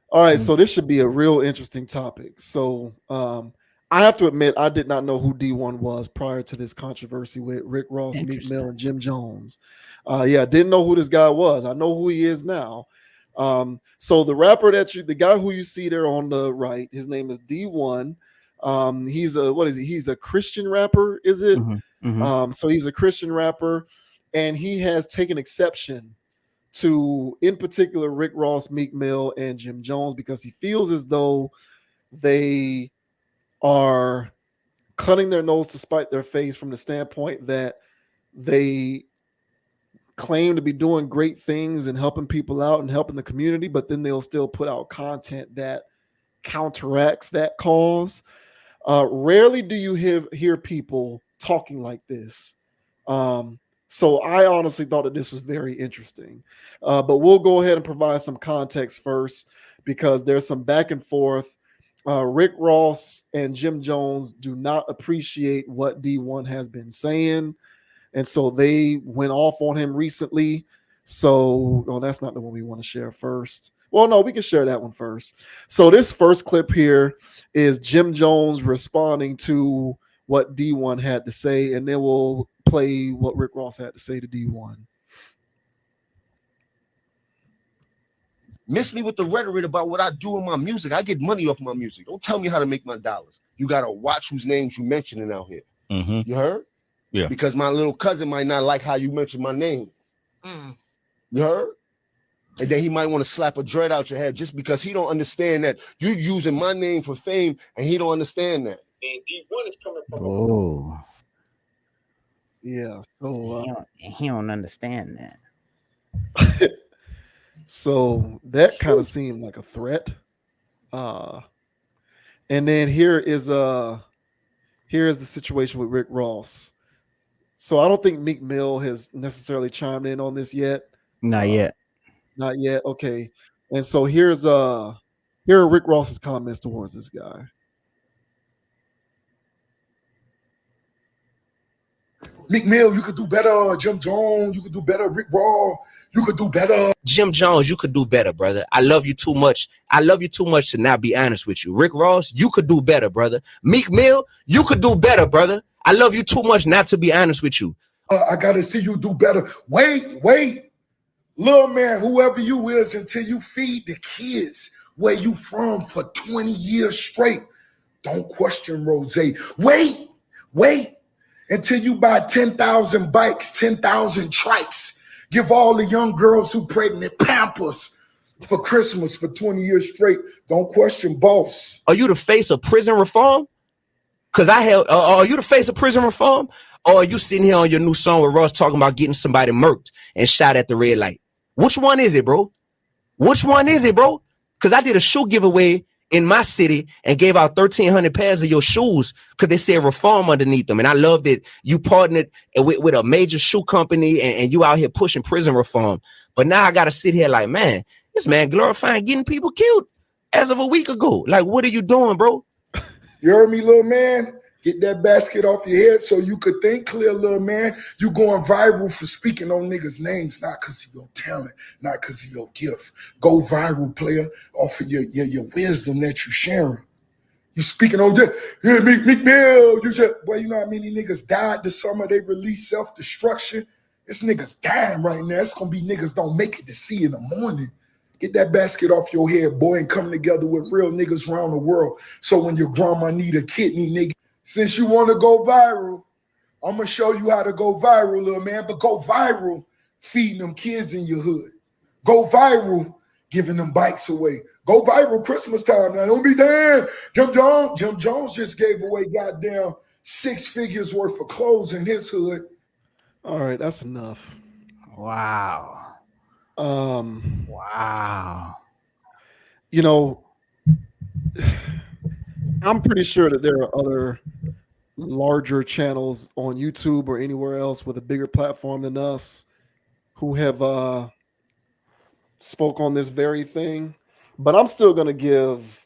All right, so this should be a real interesting topic. So, I have to admit, I did not know who D1 was prior to this controversy with Rick Ross, Meek Mill, Interesting. and Jim Jones. Yeah, I didn't know who this guy was. I know who he is now. So the guy who you see there on the right, his name is D1. He's a what is he? He's a Christian rapper, is it? Hmm. Hmm. So he's a Christian rapper, and he has taken exception to, in particular, Rick Ross, Meek Mill, and Jim Jones because he feels as though they are cutting their nose to spite their face from the standpoint that they claim to be doing great things and helping people out and helping the community, but then they'll still put out content that counteracts that cause. Rarely do you hear people talking like this. So I honestly thought that this was very interesting. But we'll go ahead and provide some context first because there's some back and forth. Rick Ross and Jim Jones do not appreciate what D1 has been saying. And so they went off on him recently. So, no, that's not the one we want to share first. Well, no, we can share that one first. So, this first clip here is Jim Jones responding to what D1 had to say, and then we'll play what Rick Ross had to say to D1. Miss me with the rhetoric about what I do in my music. I get money off my music. Don't tell me how to make my dollars. You got to watch whose names you mentioning out here. Mm-hmm. You heard? Yeah. Because my little cousin might not like how you mention my name. You heard? And then he might want to slap a dread out your head just because he don't understand that you're using my name for fame, and he don't understand that. And D1 is coming from. Oh. Yeah. So he don't understand that. So that kind of seemed like a threat. And then here is the situation with Rick Ross. So I don't think Meek Mill has necessarily chimed in on this yet. Not yet. Not yet. Okay. And so here are Rick Ross's comments towards this guy. Meek Mill, you could do better. Jim Jones, you could do better. Rick Ross, you could do better. Jim Jones, you could do better, brother. I love you too much. I love you too much to not be honest with you. Rick Ross, you could do better, brother. Meek Mill, you could do better, brother. I love you too much not to be honest with you. I got to see you do better. Wait. Little man, whoever you is, until you feed the kids where you from for 20 years straight. Don't question Rose. Wait. Until you buy 10,000 bikes, 10,000 trikes. Give all the young girls who pregnant Pampers for Christmas for 20 years straight. Don't question boss. Are you the face of prison reform? Because are you the face of prison reform? Or are you sitting here on your new song with Ross talking about getting somebody murked and shot at the red light? Which one is it, bro? Because I did a shoe giveaway in my city and gave out 1,300 pairs of your shoes because they said reform underneath them. And I love that you partnered with a major shoe company and you out here pushing prison reform. But now I got to sit here like, man, this man glorifying getting people killed as of a week ago. Like, what are you doing, bro? You heard me, little man? Get that basket off your head so you could think clear, little man. You going viral for speaking on niggas' names, not because of your talent, not because of your gift. Go viral, player, off of your wisdom that you sharing. You speaking on that, yeah, Meek Mill. You said, well, you know how many niggas died this summer? They released self-destruction. This niggas dying right now. It's gonna be niggas don't make it to see in the morning. Get that basket off your head, boy, and come together with real niggas around the world. So when your grandma need a kidney, nigga, since you want to go viral, I'm going to show you how to go viral, little man. But go viral feeding them kids in your hood. Go viral giving them bikes away. Go viral Christmas time. Now, don't be saying Jim Jones just gave away goddamn 6 figures worth of clothes in his hood. All right, that's enough. Wow. Wow. You know, I'm pretty sure that there are other larger channels on YouTube or anywhere else with a bigger platform than us who have spoke on this very thing. But I'm still going to give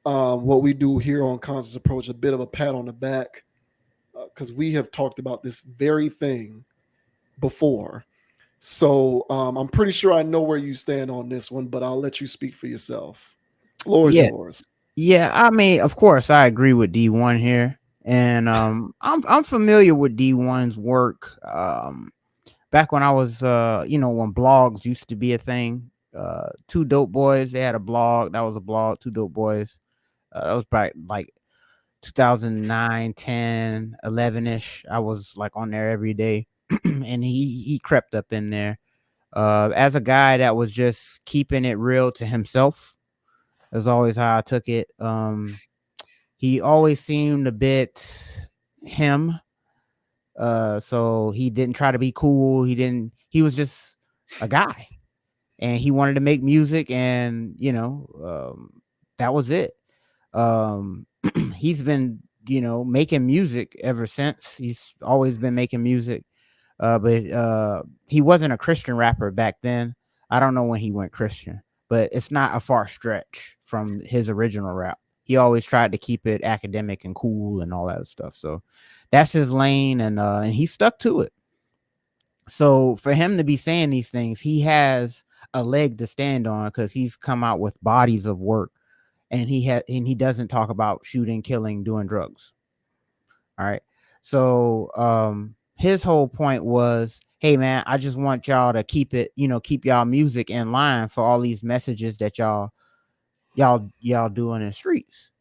what we do here on Conscious Approach a bit of a pat on the back because we have talked about this very thing before. So I'm pretty sure I know where you stand on this one, but I'll let you speak for yourself. Floor is Yeah, yours. yeah. I mean, of course, I agree with D1 here, and I'm familiar with D1's work. Back when I was, when blogs used to be a thing. Two Dope Boys, they had a blog. That was a blog. Two Dope Boys. That was back like 2009, 10, 11-ish. I was like on there every day, and he crept up in there. As a guy that was just keeping it real to himself, is always how I took it. He always seemed a bit him. So he didn't try to be cool. He was just a guy, and he wanted to make music, and that was it. He's been, making music ever since. He's always been making music. But he wasn't a Christian rapper back then. I don't know when he went Christian, but it's not a far stretch from his original rap. He always tried to keep it academic and cool and all that stuff. So that's his lane, and he stuck to it. So for him to be saying these things, he has a leg to stand on because he's come out with bodies of work, and he doesn't talk about shooting, killing, doing drugs. All right. So his whole point was, hey man, I just want y'all to keep y'all music in line for all these messages that y'all doing in the streets.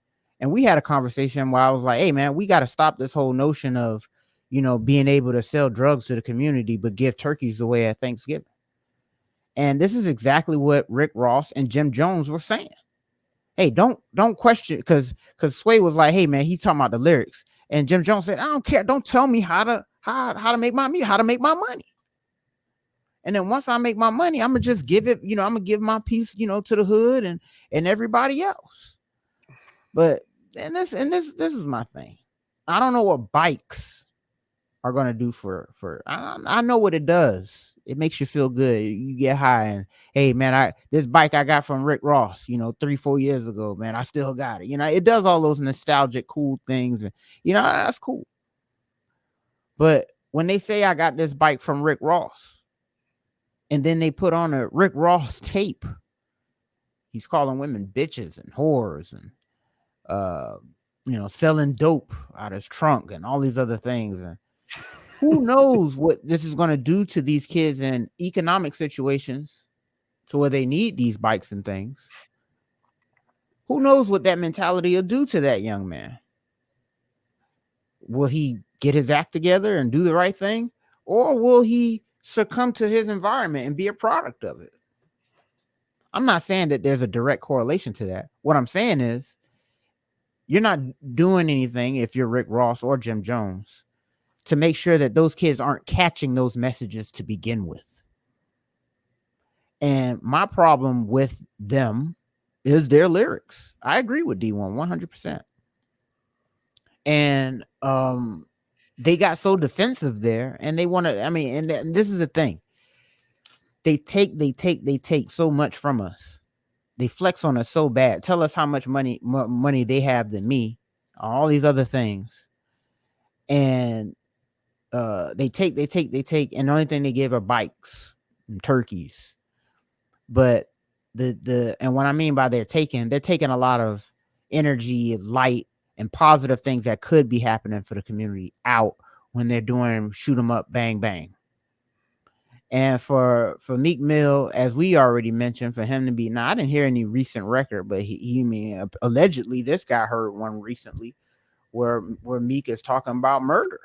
And we had a conversation where I was like, hey man, we got to stop this whole notion of, being able to sell drugs to the community, but give turkeys away at Thanksgiving. And this is exactly what Rick Ross and Jim Jones were saying. Hey, don't question, because Sway was like, hey man, he's talking about the lyrics. And Jim Jones said, I don't care. Don't tell me how to make my music, how to make my money. And then once I make my money, I'm gonna just give it, I'm gonna give my piece, to the hood and everybody else. But this is my thing. I don't know what bikes are gonna do for I know what it does. It makes you feel good. You get high, and hey man, this bike I got from Rick Ross, 3-4 years ago, man, I still got it. It does all those nostalgic cool things, and that's cool. But when they say I got this bike from Rick Ross, and then they put on a Rick Ross tape, he's calling women bitches and whores and selling dope out of his trunk and all these other things. And who knows what this is going to do to these kids in economic situations to where they need these bikes and things. Who knows what that mentality will do to that young man? Will he get his act together and do the right thing? Or will he succumb to his environment and be a product of it? I'm not saying that there's a direct correlation to that. What I'm saying is you're not doing anything, if you're Rick Ross or Jim Jones, to make sure that those kids aren't catching those messages to begin with. And my problem with them is their lyrics. I agree with D1 100%. And they got so defensive there, and they want to, and this is the thing. They take so much from us. They flex on us so bad. Tell us how much money they have than me, all these other things. And they take, and the only thing they give are bikes and turkeys. But and what I mean by they're taking a lot of energy, light, and positive things that could be happening for the community out when they're doing shoot 'em up, bang bang. And for Meek Mill, as we already mentioned, for him to be, now I didn't hear any recent record, but allegedly this guy heard one recently where Meek is talking about murder.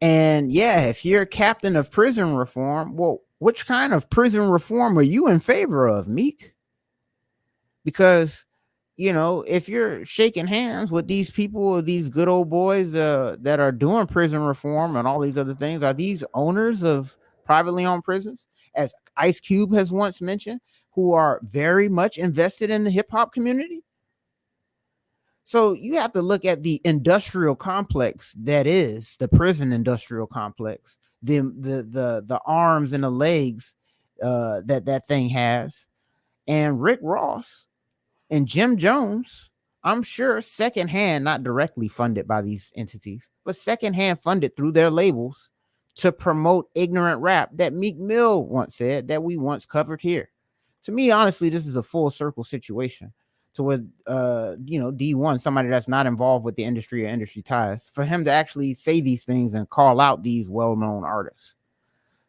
And yeah, if you're a captain of prison reform, well, which kind of prison reform are you in favor of, Meek? Because, if you're shaking hands with these people, these good old boys that are doing prison reform and all these other things, are these owners of privately owned prisons, as Ice Cube has once mentioned, who are very much invested in the hip hop community? So you have to look at the industrial complex that is the prison industrial complex, the arms and the legs that thing has. And Rick Ross and Jim Jones, I'm sure secondhand, not directly funded by these entities, but secondhand funded through their labels to promote ignorant rap that Meek Mill once said that we once covered here. To me, honestly, this is a full circle situation to where, DE-1, somebody that's not involved with the industry or industry ties, for him to actually say these things and call out these well-known artists.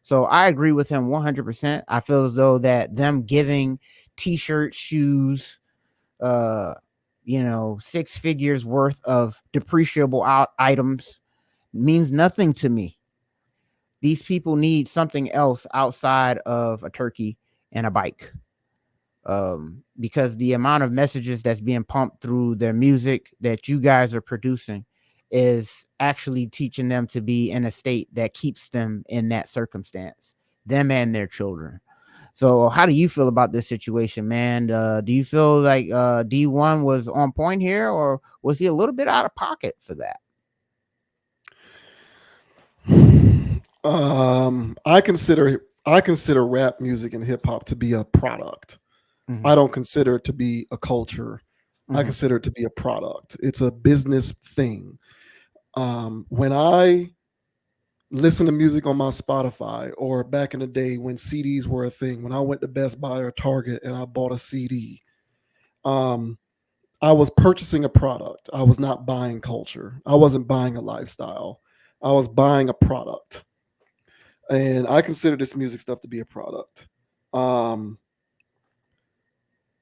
So I agree with him 100%. I feel as though that them giving t-shirts, shoes, 6 figures worth of depreciable items means nothing to me. These people need something else outside of a turkey and a bike. Because the amount of messages that's being pumped through their music that you guys are producing is actually teaching them to be in a state that keeps them in that circumstance, them and their children. So how do you feel about this situation, man? Do you feel like DE-1 was on point here, or was he a little bit out of pocket for that? I consider rap music and hip hop to be a product. Mhm. I don't consider it to be a culture. I Mhm. consider it to be a product. It's a business thing. When I listen to music on my Spotify, or back in the day when CDs were a thing, when I went to Best Buy or Target and I bought a CD, I was purchasing a product. I was not buying culture. I wasn't buying a lifestyle. I was buying a product. And I consider this music stuff to be a product.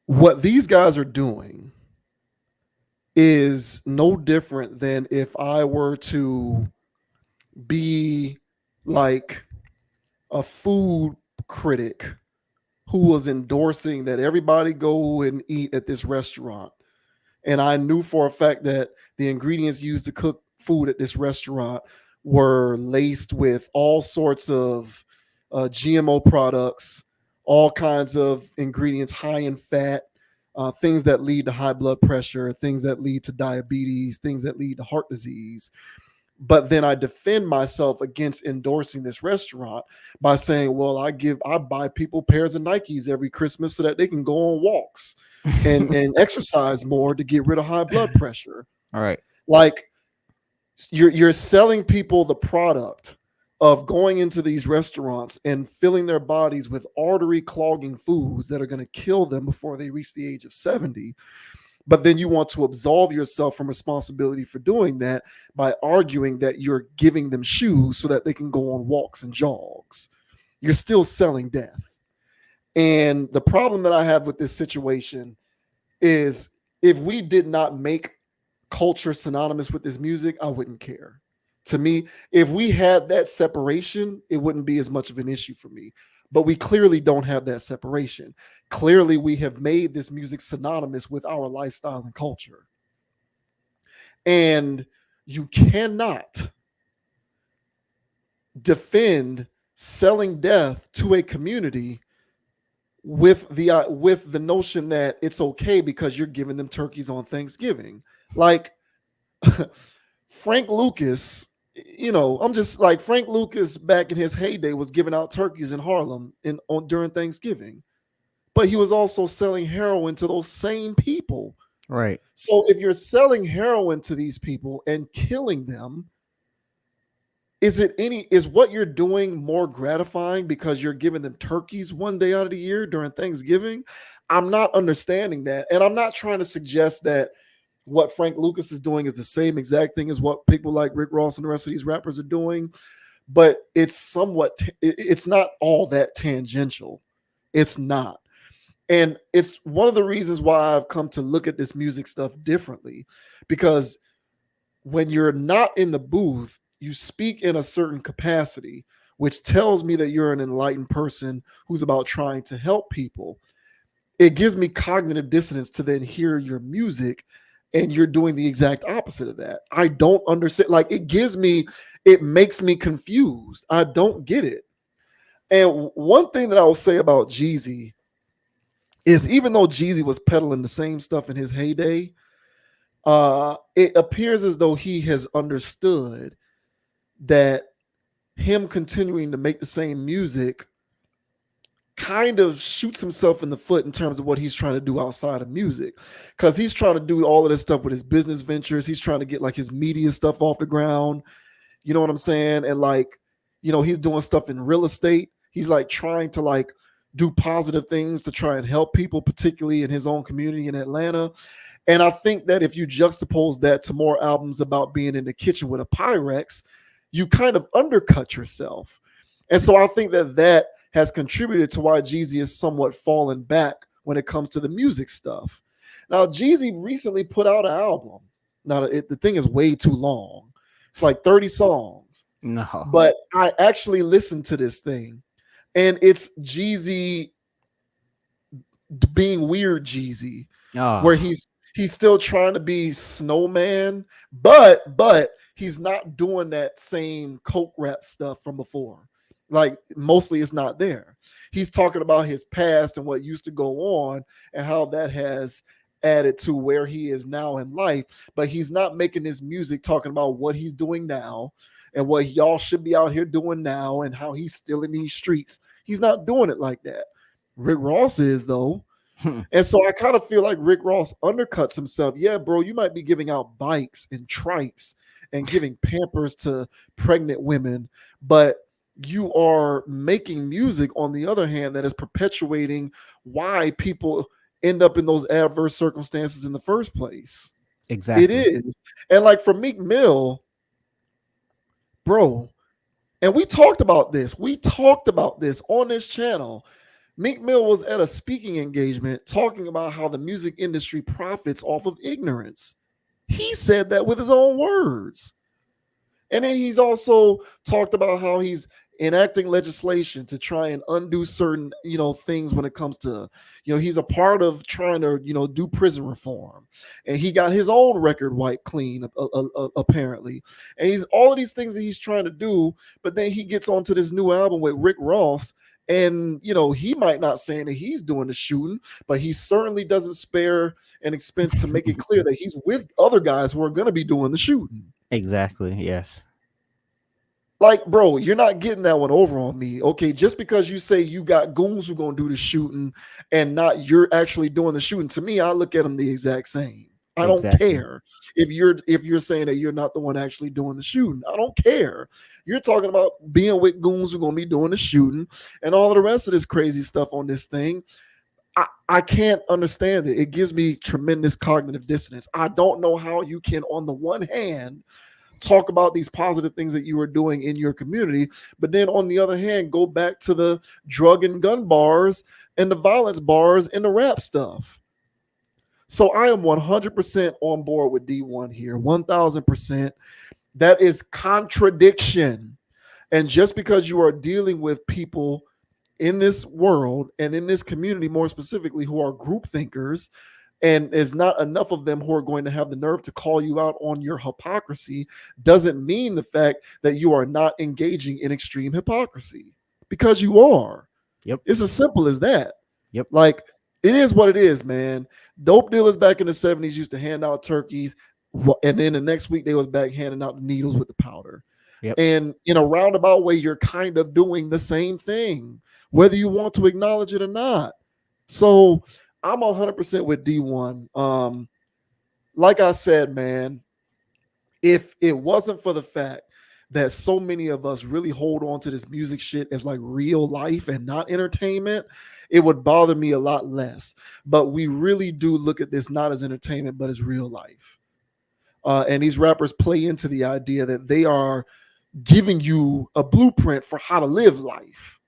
What these guys are doing is no different than if I were to be like a food critic who was endorsing that everybody go and eat at this restaurant. And I knew for a fact that the ingredients used to cook food at this restaurant were laced with all sorts of GMO products, all kinds of ingredients high in fat, things that lead to high blood pressure, things that lead to diabetes, things that lead to heart disease. But then I defend myself against endorsing this restaurant by saying, well, I buy people pairs of Nikes every Christmas so that they can go on walks and exercise more to get rid of high blood pressure. All right. Like, you're selling people the product of going into these restaurants and filling their bodies with artery clogging foods that are going to kill them before they reach the age of 70. But then you want to absolve yourself from responsibility for doing that by arguing that you're giving them shoes so that they can go on walks and jogs. You're still selling death. And the problem that I have with this situation is, if we did not make culture synonymous with this music, I wouldn't care. To me, if we had that separation, it wouldn't be as much of an issue for me. But we clearly don't have that separation. Clearly, we have made this music synonymous with our lifestyle and culture. And you cannot defend selling death to a community with the notion that it's okay because you're giving them turkeys on Thanksgiving. Like, Frank Lucas, I'm just like, Frank Lucas back in his heyday was giving out turkeys in Harlem during Thanksgiving, but he was also selling heroin to those same people. Right. So if you're selling heroin to these people and killing them, is what you're doing more gratifying because you're giving them turkeys one day out of the year during Thanksgiving? I'm not understanding that. And I'm not trying to suggest that what Frank Lucas is doing is the same exact thing as what people like Rick Ross and the rest of these rappers are doing, but it's it's not all that tangential. It's not. And it's one of the reasons why I've come to look at this music stuff differently, because when you're not in the booth, you speak in a certain capacity, which tells me that you're an enlightened person who's about trying to help people. It gives me cognitive dissonance to then hear your music and you're doing the exact opposite of that. I don't understand. Like, it makes me confused. I don't get it. And one thing that I will say about Jeezy is, even though Jeezy was peddling the same stuff in his heyday, it appears as though he has understood that him continuing to make the same music kind of shoots himself in the foot in terms of what he's trying to do outside of music, because he's trying to do all of this stuff with his business ventures. He's trying to get like his media stuff off the ground. You know what I'm saying? And like, he's doing stuff in real estate. He's like trying to like do positive things to try and help people, particularly in his own community in Atlanta. And I think that if you juxtapose that to more albums about being in the kitchen with a Pyrex, you kind of undercut yourself. And so I think that that has contributed to why Jeezy is somewhat fallen back when it comes to the music stuff. Now, Jeezy recently put out an album. Now, the thing is way too long. It's like 30 songs. No. But I actually listened to this thing, and it's Jeezy being weird Jeezy, where he's still trying to be Snowman, but he's not doing that same coke rap stuff from before. Like mostly it's not there. He's talking about his past and what used to go on and how that has added to where he is now in life, but he's not making his music talking about what he's doing now and what y'all should be out here doing now and how he's still in these streets. He's not doing it like that. Rick Ross is though. And so I kind of feel like Rick Ross undercuts himself. Yeah, bro, you might be giving out bikes and trikes and giving Pampers to pregnant women, but you are making music on the other hand that is perpetuating why people end up in those adverse circumstances in the first place. Exactly. It is. And like for Meek Mill, bro, and we talked about this. We talked about this on this channel. Meek Mill was at a speaking engagement talking about how the music industry profits off of ignorance. He said that with his own words. And then he's also talked about how he's enacting legislation to try and undo certain, things when it comes to, he's a part of trying to, do prison reform. And he got his own record wiped clean, apparently. And he's all of these things that he's trying to do. But then he gets onto this new album with Rick Ross. And, he might not say that he's doing the shooting, but he certainly doesn't spare an expense to make it clear that he's with other guys who are going to be doing the shooting. Exactly. Yes. Like, bro, you're not getting that one over on me. Okay, just because you say you got goons who are going to do the shooting and not you're actually doing the shooting, to me, I look at them the exact same. I don't care if you're saying that you're not the one actually doing the shooting. I don't care. You're talking about being with goons who are going to be doing the shooting and all of the rest of this crazy stuff on this thing. I can't understand it. It gives me tremendous cognitive dissonance. I don't know how you can, on the one hand, talk about these positive things that you are doing in your community, but then on the other hand, go back to the drug and gun bars and the violence bars and the rap stuff. So I am 100% on board with DEE-1 here, 1000%. That is contradiction. And just because you are dealing with people in this world and in this community, more specifically, who are group thinkers, and there's not enough of them who are going to have the nerve to call you out on your hypocrisy, doesn't mean the fact that you are not engaging in extreme hypocrisy, because you are. Yep. It's as simple as that. Yep. Like, it is what it is, man. Dope dealers back in the 70s used to hand out turkeys, and then the next week they was back handing out the needles with the powder. Yep. And in a roundabout way, you're kind of doing the same thing, whether you want to acknowledge it or not. So I'm 100% with DEE-1. Like I said, man, if it wasn't for the fact that so many of us really hold on to this music shit as like real life and not entertainment, it would bother me a lot less. But we really do look at this not as entertainment, but as real life. And these rappers play into the idea that they are giving you a blueprint for how to live life.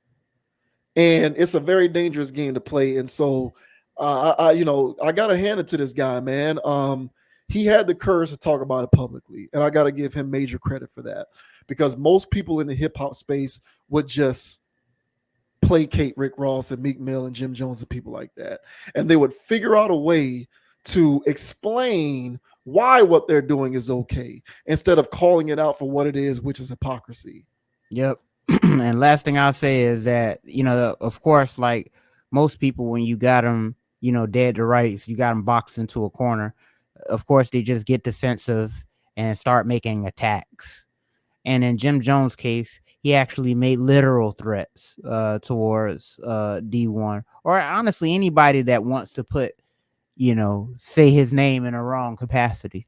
And it's a very dangerous game to play. And so I gotta hand it to this guy, man. He had the courage to talk about it publicly, and I gotta give him major credit for that, because most people in the hip hop space would just placate Rick Ross and Meek Mill and Jim Jones and people like that, and they would figure out a way to explain why what they're doing is okay instead of calling it out for what it is, which is hypocrisy. Yep. And last thing I'll say is that, of course, like most people, when you got them, dead to rights, you got them boxed into a corner. Of course, they just get defensive and start making attacks. And in Jim Jones' case, he actually made literal threats towards DEE-1, or honestly anybody that wants to put, say his name in a wrong capacity.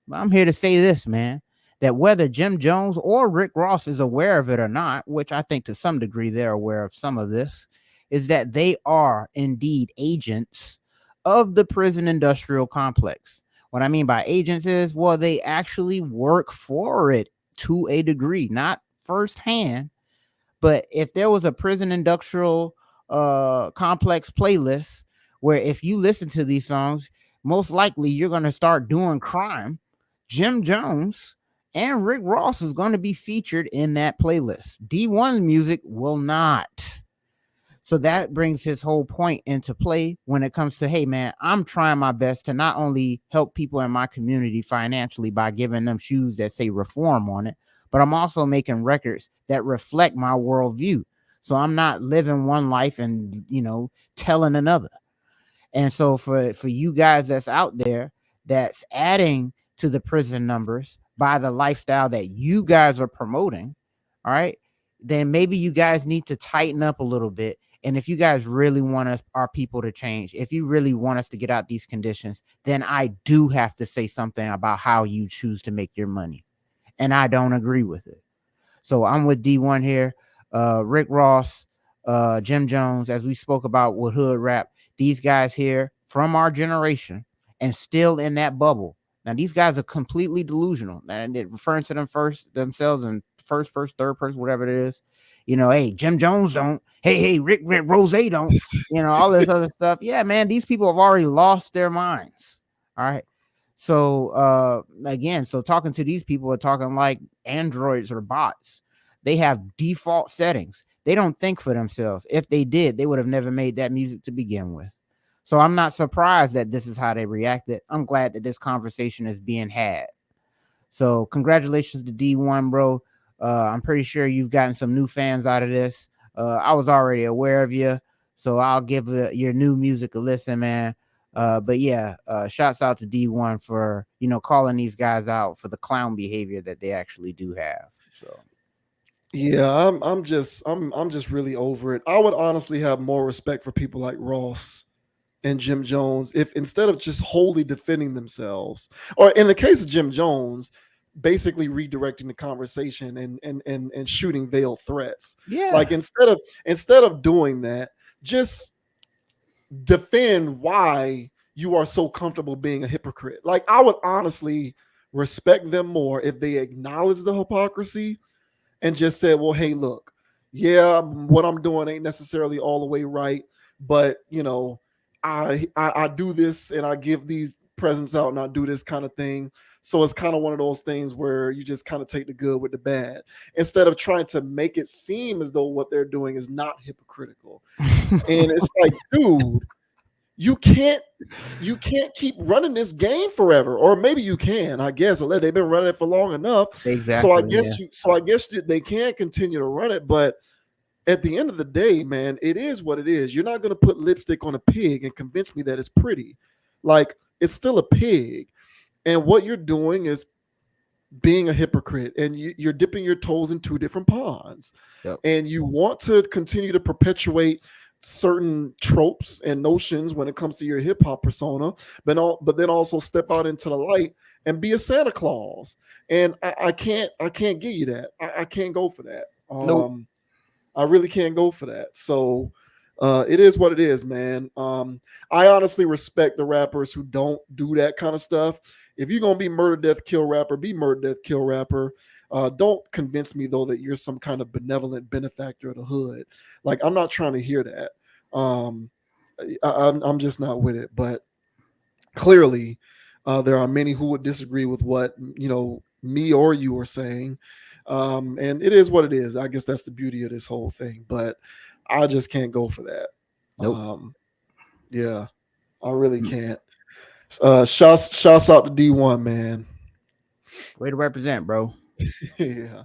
But I'm here to say this, man, that whether Jim Jones or Rick Ross is aware of it or not, which I think to some degree they're aware of some of this, is that they are indeed agents of the prison industrial complex. What I mean by agents is, well, they actually work for it to a degree, not firsthand, but if there was a prison industrial complex playlist where if you listen to these songs, most likely you're going to start doing crime, Jim Jones and Rick Ross is going to be featured in that playlist. D1's music will not. So that brings his whole point into play when it comes to, hey, man, I'm trying my best to not only help people in my community financially by giving them shoes that say reform on it, but I'm also making records that reflect my worldview. So I'm not living one life and, telling another. And so for you guys that's out there that's adding to the prison numbers by the lifestyle that you guys are promoting, all right, then maybe you guys need to tighten up a little bit. And if you guys really want our people to change, if you really want us to get out these conditions, then I do have to say something about how you choose to make your money. And I don't agree with it. So I'm with D1 here. Rick Ross, Jim Jones, as we spoke about with hood rap, these guys here from our generation and still in that bubble. Now, these guys are completely delusional, and it refers to themselves in first person, third person, whatever it is. Hey, Jim Jones don't. Hey, Rick Rose don't. All this other stuff. Yeah, man, these people have already lost their minds. All right. So again, talking to these people are talking like androids or bots. They have default settings. They don't think for themselves. If they did, they would have never made that music to begin with. So I'm not surprised that this is how they reacted. I'm glad that this conversation is being had. So congratulations to D1, bro. I'm pretty sure you've gotten some new fans out of this. I was already aware of you, so I'll give your new music a listen, man. But yeah, shouts out to D1 for calling these guys out for the clown behavior that they actually do have. So yeah, I'm just really over it. I would honestly have more respect for people like Ross and Jim Jones if instead of just wholly defending themselves, or in the case of Jim Jones, basically redirecting the conversation and shooting veiled threats. yeah, Like instead of doing that, just defend why you are so comfortable being a hypocrite. Like I would honestly respect them more if they acknowledge the hypocrisy and just said, well, hey, look, yeah, what I'm doing ain't necessarily all the way right, but I do this and I give these presents out and I do this kind of thing. So it's kind of one of those things where you just kind of take the good with the bad instead of trying to make it seem as though what they're doing is not hypocritical. And it's like, dude, you can't keep running this game forever, or maybe you can. I guess they've been running it for long enough. exactly. I guess they can continue to run it, but at the end of the day, man, it is what it is. You're not going to put lipstick on a pig and convince me that it's pretty. Like it's still a pig, and what you're doing is being a hypocrite, and you're dipping your toes in two different ponds. Yep. And you want to continue to perpetuate certain tropes and notions when it comes to your hip hop persona, but then also step out into the light and be a Santa Claus. And I can't give you that. I can't go for that. Nope. I really can't go for that. So it is what it is, man. I honestly respect the rappers who don't do that kind of stuff. If you're gonna be murder, death, kill rapper, be murder, death, kill rapper. Don't convince me though that you're some kind of benevolent benefactor of the hood. Like I'm not trying to hear that. I'm just not with it. But clearly, there are many who would disagree with what me or you are saying. And it is what it is. I guess that's the beauty of this whole thing. But I just can't go for that. Nope. Yeah, I really can't. Shouts out to D1, man. Way to represent, bro. Yeah.